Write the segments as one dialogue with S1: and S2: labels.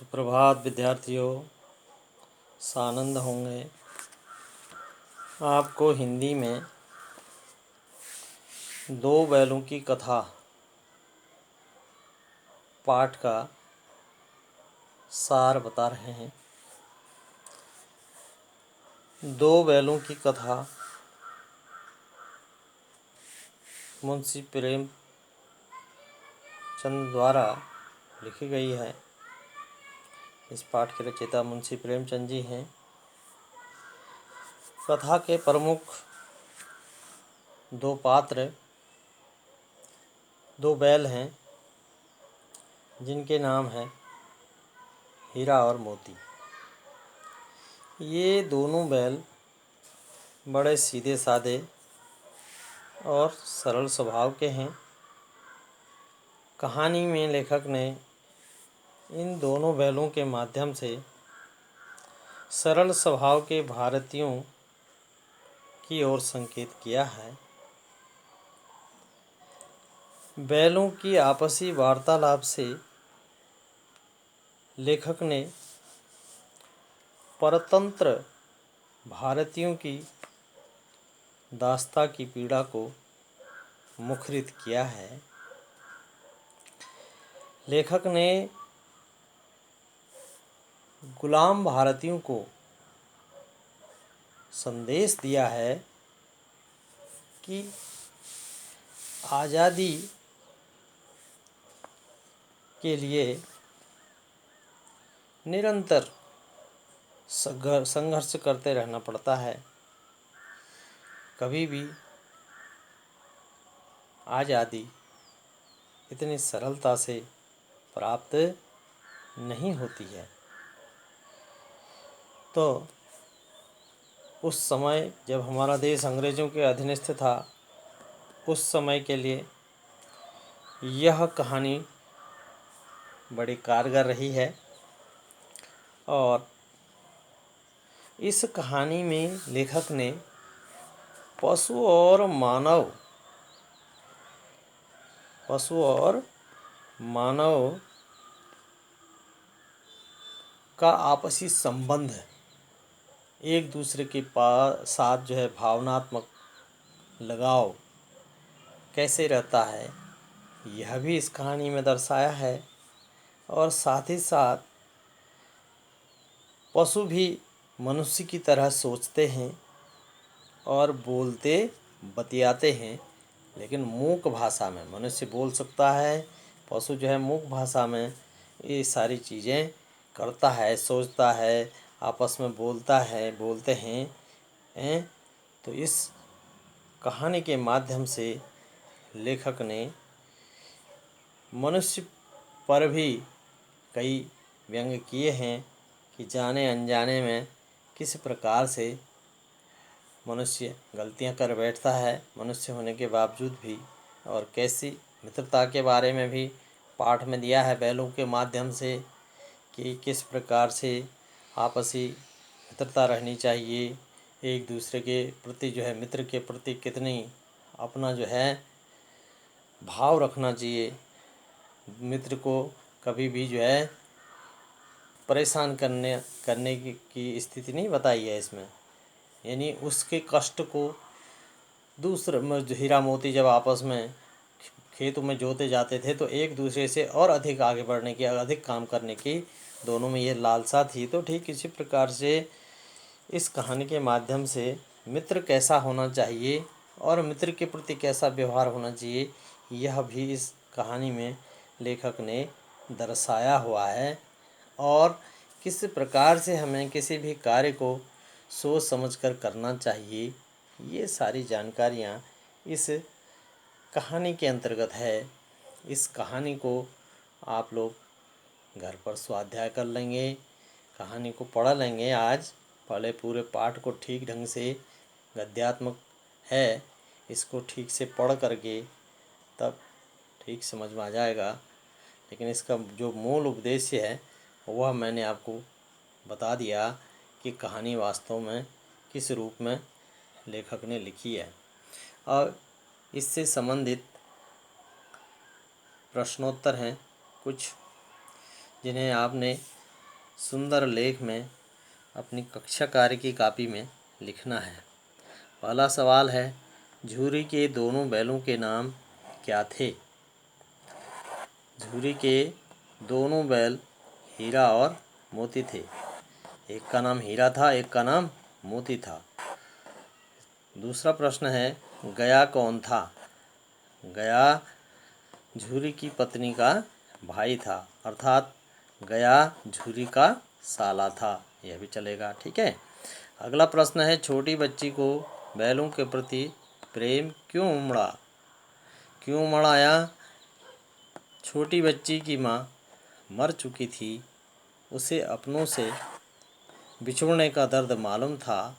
S1: सुप्रभात विद्यार्थियों, सानंद होंगे। आपको हिंदी में दो बैलों की कथा पाठ का सार बता रहे हैं। दो बैलों की कथा मुंशी प्रेमचंद द्वारा लिखी गई है। इस पाठ के रचयिता मुंशी प्रेमचंद जी हैं। कथा के प्रमुख दो पात्र दो बैल हैं, जिनके नाम हैं हीरा और मोती। ये दोनों बैल बड़े सीधे साधे और सरल स्वभाव के हैं। कहानी में लेखक ने इन दोनों बैलों के माध्यम से सरल स्वभाव के भारतीयों की ओर संकेत किया है। बैलों की आपसी वार्तालाप से लेखक ने परतंत्र भारतीयों की दास्ता की पीड़ा को मुखरित किया है। लेखक ने गुलाम भारतीयों को संदेश दिया है कि आज़ादी के लिए निरंतर संघर्ष करते रहना पड़ता है। कभी भी आज़ादी इतनी सरलता से प्राप्त नहीं होती है। तो उस समय जब हमारा देश अंग्रेज़ों के अधीनस्थ था, उस समय के लिए यह कहानी बड़ी कारगर रही है। और इस कहानी में लेखक ने पशु और मानव का आपसी संबंध, एक दूसरे के साथ जो है भावनात्मक लगाव कैसे रहता है, यह भी इस कहानी में दर्शाया है। और साथ ही साथ पशु भी मनुष्य की तरह सोचते हैं और बोलते बतियाते हैं, लेकिन मूक भाषा में। मनुष्य बोल सकता है, पशु जो है मूक भाषा में ये सारी चीज़ें करता है, सोचता है, आपस में बोलते हैं। तो इस कहानी के माध्यम से लेखक ने मनुष्य पर भी कई व्यंग किए हैं कि जाने अनजाने में किस प्रकार से मनुष्य गलतियां कर बैठता है, मनुष्य होने के बावजूद भी। और कैसी मित्रता के बारे में भी पाठ में दिया है बैलों के माध्यम से कि किस प्रकार से आपसी मित्रता रहनी चाहिए, एक दूसरे के प्रति जो है मित्र के प्रति कितनी अपना जो है भाव रखना चाहिए। मित्र को कभी भी जो है परेशान करने की स्थिति नहीं बताई है इसमें। यानी उसके कष्ट को दूसरे हीरा मोती जब आपस में खेतों में जोते जाते थे तो एक दूसरे से और अधिक आगे बढ़ने की, अधिक काम करने की दोनों में ये लालसा थी। तो ठीक इसी प्रकार से इस कहानी के माध्यम से मित्र कैसा होना चाहिए और मित्र के प्रति कैसा व्यवहार होना चाहिए, यह भी इस कहानी में लेखक ने दर्शाया हुआ है। और किस प्रकार से हमें किसी भी कार्य को सोच समझकर करना चाहिए, ये सारी जानकारियाँ इस कहानी के अंतर्गत है। इस कहानी को आप लोग घर पर स्वाध्याय कर लेंगे, कहानी को पढ़ लेंगे। आज पहले पूरे पाठ को ठीक ढंग से, गद्यात्मक है, इसको ठीक से पढ़ करके तब ठीक समझ में आ जाएगा। लेकिन इसका जो मूल उद्देश्य है वह मैंने आपको बता दिया कि कहानी वास्तव में किस रूप में लेखक ने लिखी है। और इससे संबंधित प्रश्नोत्तर हैं कुछ, जिन्हें आपने सुंदर लेख में अपनी कक्षा कार्य की कॉपी में लिखना है। पहला सवाल है, झूरी के दोनों बैलों के नाम क्या थे? झूरी के दोनों बैल हीरा और मोती थे। एक का नाम हीरा था, एक का नाम मोती था। दूसरा प्रश्न है, गया कौन था? गया झूरी की पत्नी का भाई था, अर्थात गया झूरी का साला था। यह भी चलेगा, ठीक है। अगला प्रश्न है, छोटी बच्ची को बैलों के प्रति प्रेम क्यों उमड़ा? क्यों उमड़ आया? छोटी बच्ची की माँ मर चुकी थी, उसे अपनों से बिछुड़ने का दर्द मालूम था।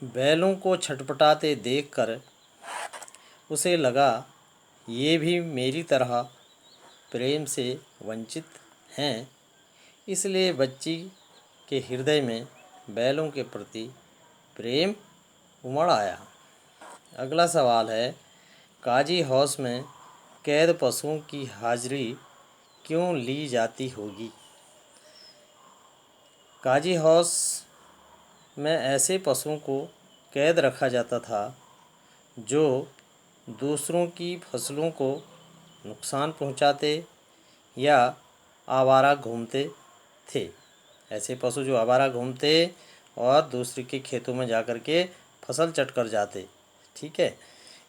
S1: बैलों को छटपटाते देखकर उसे लगा ये भी मेरी तरह प्रेम से वंचित हैं, इसलिए बच्ची के हृदय में बैलों के प्रति प्रेम उमड़ आया। अगला सवाल है, काजी हाउस में कैद पशुओं की हाजिरी क्यों ली जाती होगी? काजी हाउस में ऐसे पशुओं को कैद रखा जाता था जो दूसरों की फसलों को नुकसान पहुंचाते या आवारा घूमते थे। ऐसे पशु जो आवारा घूमते और दूसरे के खेतों में जाकर के फसल चट कर जाते, ठीक है,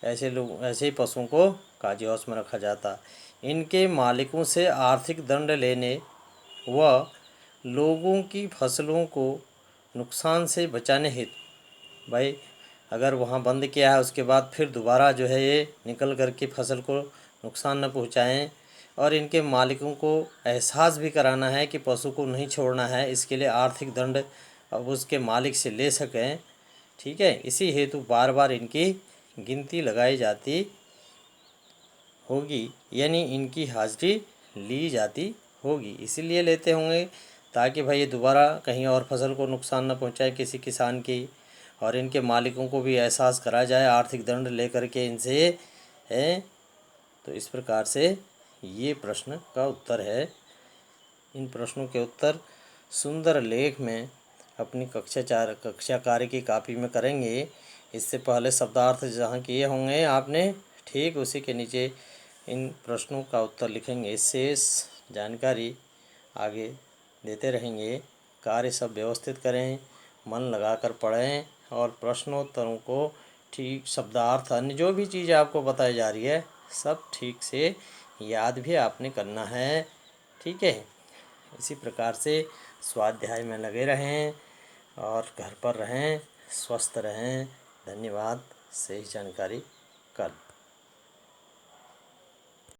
S1: ऐसे पशुओं को काजी हाउस में रखा जाता। इनके मालिकों से आर्थिक दंड लेने व लोगों की फसलों को नुकसान से बचाने हेतु, भाई अगर वहाँ बंद किया है उसके बाद फिर दोबारा जो है ये निकल कर के फसल को नुकसान न पहुँचाएँ, और इनके मालिकों को एहसास भी कराना है कि पशु को नहीं छोड़ना है, इसके लिए आर्थिक दंड अब उसके मालिक से ले सकें, ठीक है। इसी हेतु बार बार इनकी गिनती लगाई जाती होगी, यानी इनकी हाजिरी ली जाती होगी। इसीलिए लेते होंगे ताकि भाई ये दोबारा कहीं और फसल को नुकसान न पहुंचाए किसी किसान की, और इनके मालिकों को भी एहसास कराया जाए आर्थिक दंड लेकर के इनसे है। तो इस प्रकार से ये प्रश्न का उत्तर है। इन प्रश्नों के उत्तर सुंदर लेख में अपनी कक्षा कार्य की कॉपी में करेंगे। इससे पहले शब्दार्थ जहाँ किए होंगे आपने, ठीक उसी के नीचे इन प्रश्नों का उत्तर लिखेंगे। शेष जानकारी आगे देते रहेंगे। कार्य सब व्यवस्थित करें, मन लगाकर पढ़ें और प्रश्नोत्तरों को ठीक शब्दार्थ अन्य जो भी चीज़ आपको बताई जा रही है सब ठीक से याद भी आपने करना है, ठीक है। इसी प्रकार से स्वाध्याय में लगे रहें और घर पर रहें, स्वस्थ रहें। धन्यवाद। सही जानकारी कल।